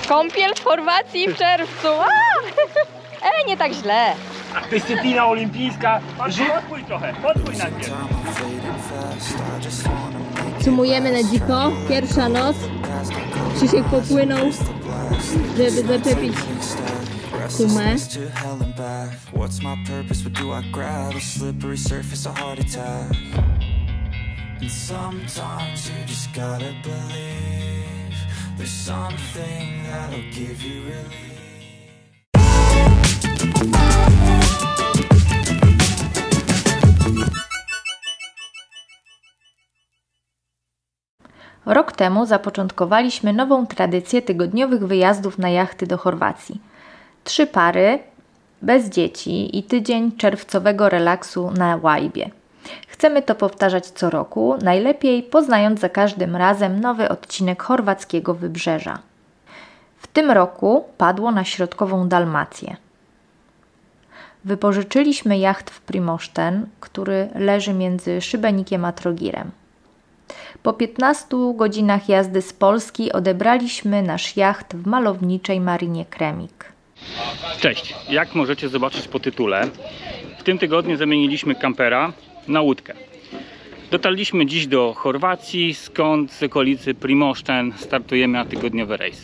Kąpiel w Chorwacji w czerwcu. Nie tak źle. A dyscyplina olimpijska. Podpój trochę, podpój najpierw. Sumujemy na dziko. Pierwsza noc. Krzysiek popłynął, żeby zaczepić sumę. Rok temu zapoczątkowaliśmy nową tradycję tygodniowych wyjazdów na jachty do Chorwacji. 3 pary, bez dzieci i tydzień czerwcowego relaksu na łajbie. Chcemy to powtarzać co roku, najlepiej poznając za każdym razem nowy odcinek chorwackiego wybrzeża. W tym roku padło na środkową Dalmację. Wypożyczyliśmy jacht w Primoszten, który leży między Szybenikiem a Trogirem. Po 15 godzinach jazdy z Polski odebraliśmy nasz jacht w malowniczej marynie Kremik. Cześć, jak możecie zobaczyć po tytule, w tym tygodniu zamieniliśmy kampera na łódkę. Dotarliśmy dziś do Chorwacji, skąd z okolicy Primoszten startujemy na tygodniowy rejs.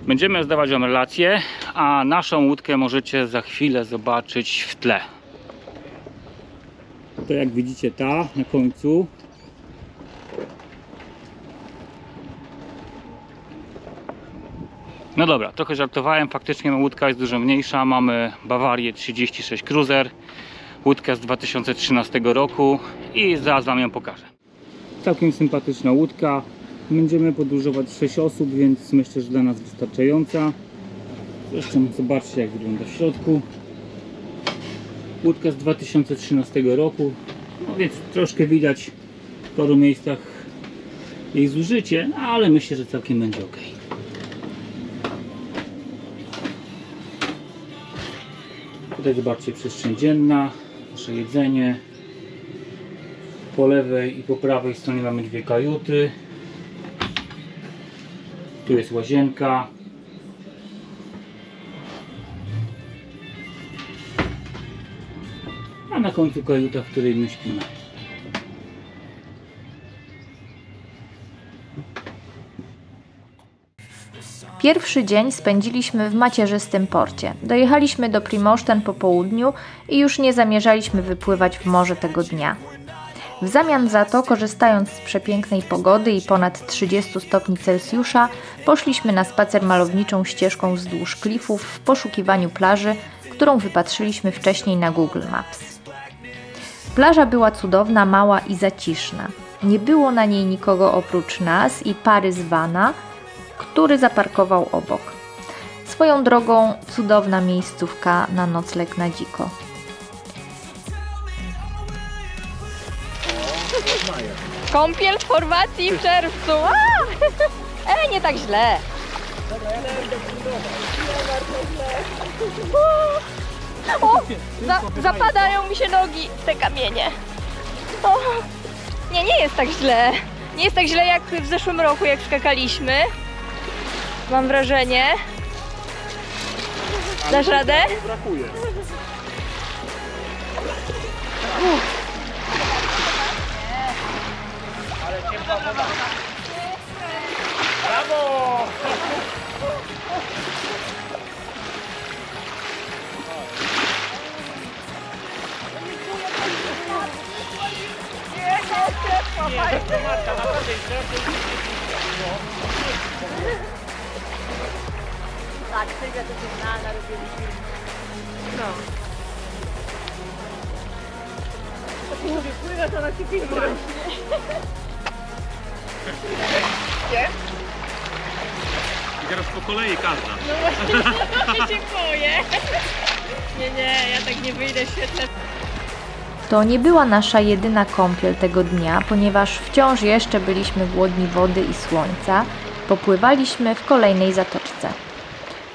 Będziemy zdawać wam relacje, a naszą łódkę możecie za chwilę zobaczyć w tle. To jak widzicie ta na końcu. No dobra, trochę żartowałem, faktycznie łódka jest dużo mniejsza, mamy Bawarię 36 Cruiser, łódka z 2013 roku i zaraz wam ją pokażę. Całkiem sympatyczna łódka, będziemy podróżować 6 osób, więc myślę, że dla nas wystarczająca. Zresztą zobaczcie, jak wygląda w środku. Łódka z 2013 roku, no więc troszkę widać w paru miejscach jej zużycie, ale myślę, że całkiem będzie ok. Tutaj zobaczcie, przestrzeń dzienna, nasze jedzenie. Po lewej i po prawej stronie mamy 2 kajuty. Tu jest łazienka. A na końcu kajuta, w której my śpimy. Pierwszy dzień spędziliśmy w macierzystym porcie. Dojechaliśmy do Primoszten po południu i już nie zamierzaliśmy wypływać w morze tego dnia. W zamian za to, korzystając z przepięknej pogody i ponad 30 stopni Celsjusza, poszliśmy na spacer malowniczą ścieżką wzdłuż klifów w poszukiwaniu plaży, którą wypatrzyliśmy wcześniej na Google Maps. Plaża była cudowna, mała i zaciszna. Nie było na niej nikogo oprócz nas i pary z vana, który zaparkował obok. Swoją drogą cudowna miejscówka na nocleg na dziko. Kąpiel w Chorwacji w czerwcu. Nie tak źle. Zapadają mi się nogi w te kamienie. Nie jest tak źle. Nie jest tak źle jak w zeszłym roku, jak skakaliśmy. Mam wrażenie. Dasz radę? Brakuje. Ale ciepła woda. Brawo! Tak, Sylwia to jest znana, robiliśmy. No. To ty mówię, pływa, to na ciebie rośnie. Nie? I teraz po kolei każda. No właśnie, się boję. Nie, ja tak nie wyjdę świetnie. To nie była nasza jedyna kąpiel tego dnia, ponieważ wciąż jeszcze byliśmy głodni wody i słońca, popływaliśmy w kolejnej zatoczce.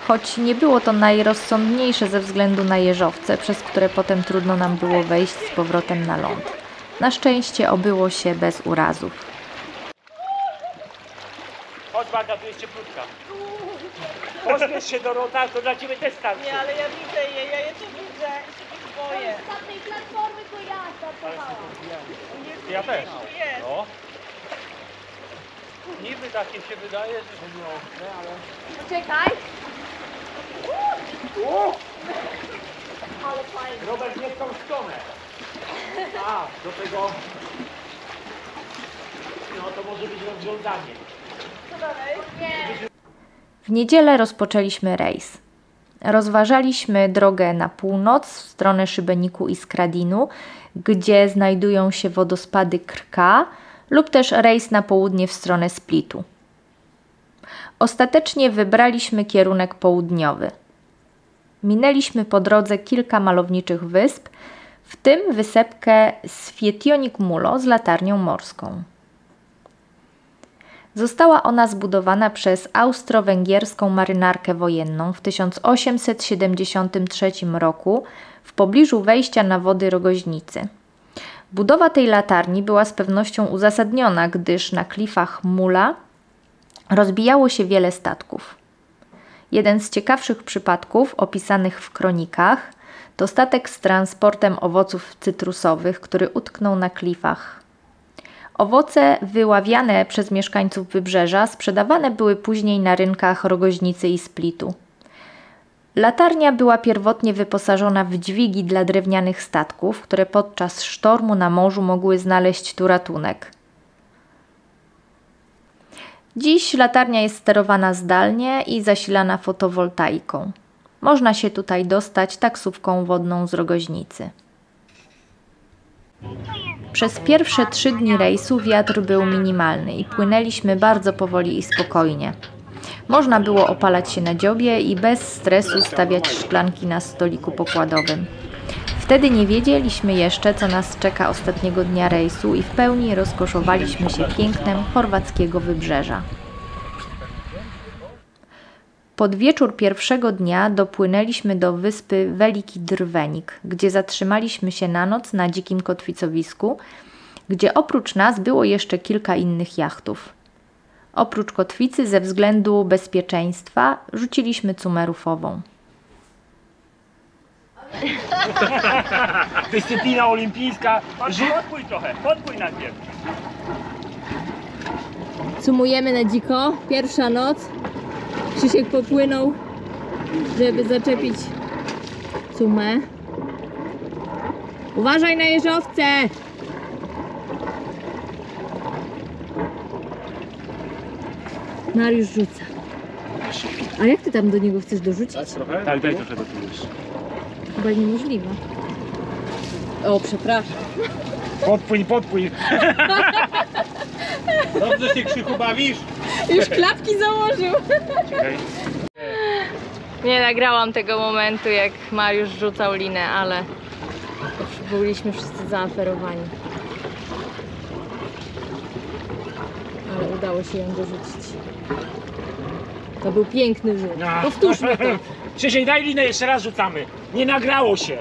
Choć nie było to najrozsądniejsze ze względu na jeżowce, przez które potem trudno nam było wejść z powrotem na ląd. Na szczęście obyło się bez urazów. Chodź Magda, tu jest cieplutka. Pośpiesz się, Dorota, to dla ciebie też starczy. Nie, ale ja widzę je, ja je tu widzę i się ich boję. Z tej platformy to ja startowałam. Ja też. Jest. No. Niby takie się wydaje, że to nie ostre, ale... Poczekaj. Robert, nie w tą stronę. A, do tego... No to może być rozwiązanie. W niedzielę rozpoczęliśmy rejs. Rozważaliśmy drogę na północ w stronę Szybeniku i Skradinu, gdzie znajdują się wodospady Krka, lub też rejs na południe w stronę Splitu. Ostatecznie wybraliśmy kierunek południowy. Minęliśmy po drodze kilka malowniczych wysp, w tym wysepkę Svietionik Mulo z latarnią morską. Została ona zbudowana przez austro-węgierską marynarkę wojenną w 1873 roku w pobliżu wejścia na wody Rogoźnicy. Budowa tej latarni była z pewnością uzasadniona, gdyż na klifach Mula rozbijało się wiele statków. Jeden z ciekawszych przypadków opisanych w kronikach to statek z transportem owoców cytrusowych, który utknął na klifach. Owoce wyławiane przez mieszkańców wybrzeża sprzedawane były później na rynkach Rogoźnicy i Splitu. Latarnia była pierwotnie wyposażona w dźwigi dla drewnianych statków, które podczas sztormu na morzu mogły znaleźć tu ratunek. Dziś latarnia jest sterowana zdalnie i zasilana fotowoltaiką. Można się tutaj dostać taksówką wodną z Rogoźnicy. Przez pierwsze 3 dni rejsu wiatr był minimalny i płynęliśmy bardzo powoli i spokojnie. Można było opalać się na dziobie i bez stresu stawiać szklanki na stoliku pokładowym. Wtedy nie wiedzieliśmy jeszcze, co nas czeka ostatniego dnia rejsu i w pełni rozkoszowaliśmy się pięknem chorwackiego wybrzeża. Pod wieczór pierwszego dnia dopłynęliśmy do wyspy Veliki Drvenik, gdzie zatrzymaliśmy się na noc na dzikim kotwicowisku, gdzie oprócz nas było jeszcze kilka innych jachtów. Oprócz kotwicy ze względu bezpieczeństwa rzuciliśmy cumerufową. Dyscyplina olimpijska. Podpój trochę, podpój najpierw. Sumujemy na dziko. Pierwsza noc. Krzysiek popłynął, żeby zaczepić cumę. Uważaj na jeżowce! Mariusz rzuca. A jak ty tam do niego chcesz dorzucić? Tak, daj trochę do tyłu. Chyba niemożliwe. O, przepraszam. Podpój, podpój. Dobrze się, Krzychu, bawisz? Już klapki założył. Czekaj. Nie nagrałam tego momentu, jak Mariusz rzucał linę, ale byliśmy wszyscy zaaferowani. Ale udało się ją dorzucić. To był piękny rzut. Powtórzmy to. Krzysiek, daj linę, jeszcze raz rzucamy. Nie nagrało się.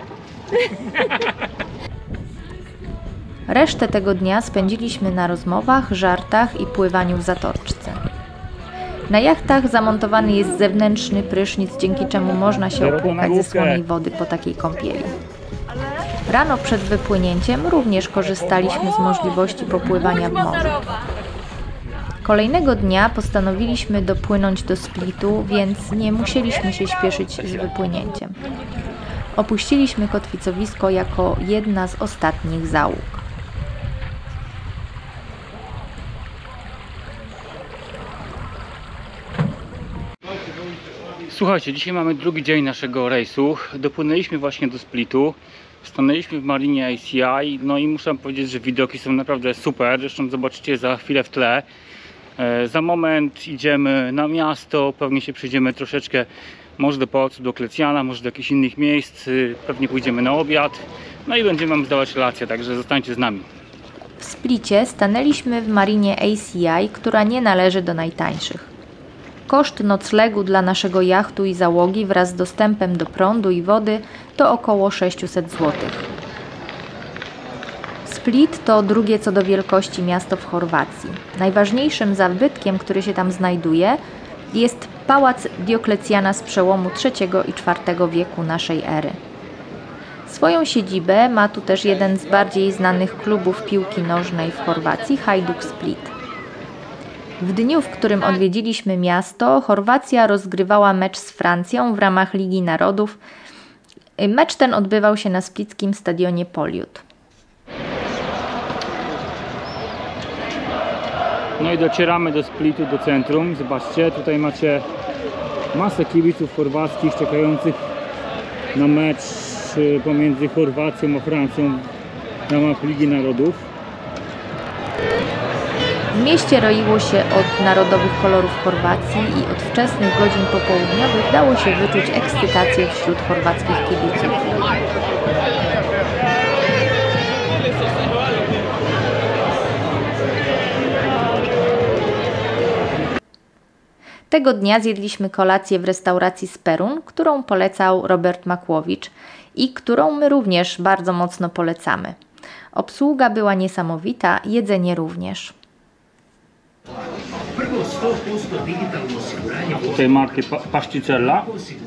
Resztę tego dnia spędziliśmy na rozmowach, żartach i pływaniu w zatoczce. Na jachtach zamontowany jest zewnętrzny prysznic, dzięki czemu można się opłukać ze słonej wody po takiej kąpieli. Rano przed wypłynięciem również korzystaliśmy z możliwości popływania w morzu. Kolejnego dnia postanowiliśmy dopłynąć do Splitu, więc nie musieliśmy się śpieszyć z wypłynięciem. Opuściliśmy kotwicowisko jako jedna z ostatnich załóg. Słuchajcie, dzisiaj mamy drugi dzień naszego rejsu. Dopłynęliśmy właśnie do Splitu. Stanęliśmy w marinie ICI, no i muszę powiedzieć, że widoki są naprawdę super. Zresztą zobaczycie za chwilę w tle. Za moment idziemy na miasto, pewnie się przejdziemy troszeczkę może do Pałacu Dioklecjana, może do jakichś innych miejsc. Pewnie pójdziemy na obiad. No i będziemy wam zdawać relacje, także zostańcie z nami. W Splicie stanęliśmy w marinie ACI, która nie należy do najtańszych. Koszt noclegu dla naszego jachtu i załogi wraz z dostępem do prądu i wody to około 600 zł. Split to drugie co do wielkości miasto w Chorwacji. Najważniejszym zabytkiem, który się tam znajduje, jest pałac Dioklecjana z przełomu III i IV wieku naszej ery. Swoją siedzibę ma tu też jeden z bardziej znanych klubów piłki nożnej w Chorwacji, Hajduk Split. W dniu, w którym odwiedziliśmy miasto, Chorwacja rozgrywała mecz z Francją w ramach Ligi Narodów. Mecz ten odbywał się na splickim stadionie Poliud. No i docieramy do Splitu, do centrum. Zobaczcie, tutaj macie masę kibiców chorwackich czekających na mecz pomiędzy Chorwacją a Francją w ramach Ligi Narodów. W mieście roiło się od narodowych kolorów Chorwacji i od wczesnych godzin popołudniowych dało się wyczuć ekscytację wśród chorwackich kibiców. Tego dnia zjedliśmy kolację w restauracji Sperun, którą polecał Robert Makłowicz i którą my również bardzo mocno polecamy. Obsługa była niesamowita, jedzenie również. Tej marki Pasticella.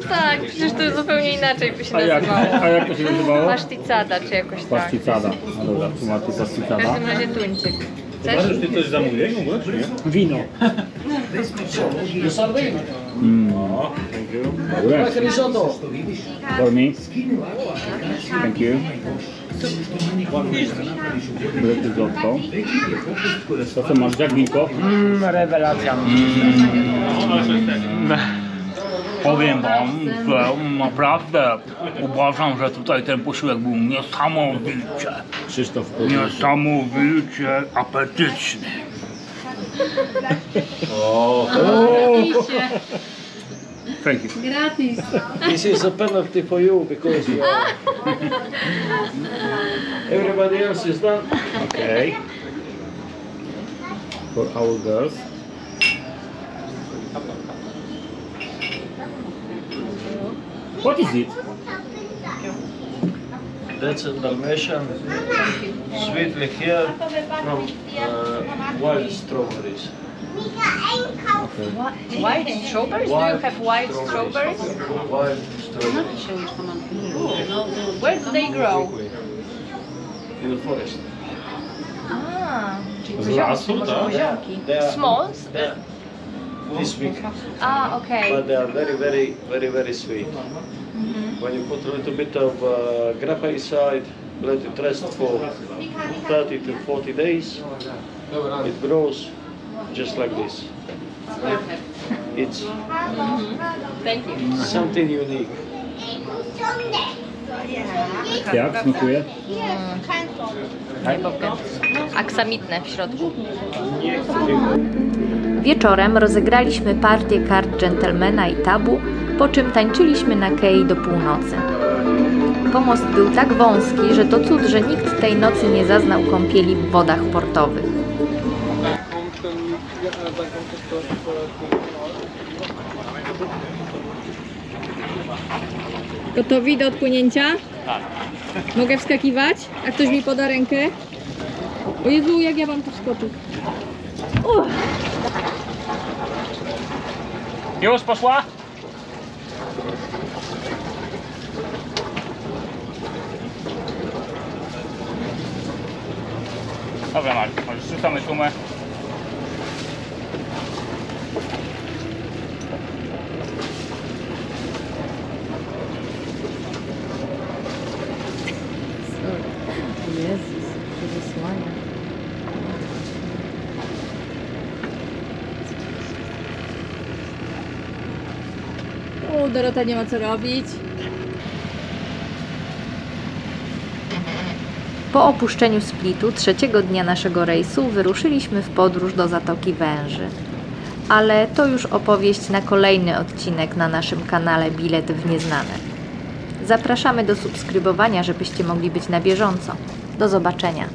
Tak, przecież to zupełnie inaczej by się A jak to się nazywało? Paszticada czy jakoś tak. Pasticada. No dobra, tu marki W Pasticada. każdym razie tuńczyk. Chcesz? Ty coś zamówiłeś w ogóle, czy nie? Wino. Dobre. For me. Thank you. Risotto. To co masz, jak winko? Rewelacja. Powiem wam, że naprawdę uważam, że tutaj ten posiłek był niesamowicie, Krzysztof. niesamowicie apetyczny. Thank you. Gratis. This is a penalty for you because you are... Everybody else is done. Okay. For our girls. What is it? That's a Dalmatian sweet liqueur from wild strawberries. White strawberries? Do you have white strawberries? Wild strawberries Where do they grow? in the forest. Z lasu, tak? They are Smalls? this week, Okay. but they are very sweet. When you put a little bit of grappa inside, let it rest for 30 to 40 days, it grows just like this. It's Thank you. something unique. Jak smakuje? Aksamitne w środku. Wieczorem rozegraliśmy partię kart dżentelmena i tabu, po czym tańczyliśmy na kei do północy. Pomost był tak wąski, że to cud, że nikt tej nocy nie zaznał kąpieli w wodach portowych. Gotowi do odpłynięcia? Tak. Mogę wskakiwać? A ktoś mi poda rękę? O Jezu, jak ja mam tu wskoczyć? Już poszła? Dobra, Marek, rzucamy szumę. Jezus, to wysłania. Dorota nie ma co robić. Po opuszczeniu Splitu trzeciego dnia naszego rejsu wyruszyliśmy w podróż do Zatoki Węży. Ale to już opowieść na kolejny odcinek na naszym kanale Bilet w Nieznane. Zapraszamy do subskrybowania, żebyście mogli być na bieżąco. Do zobaczenia.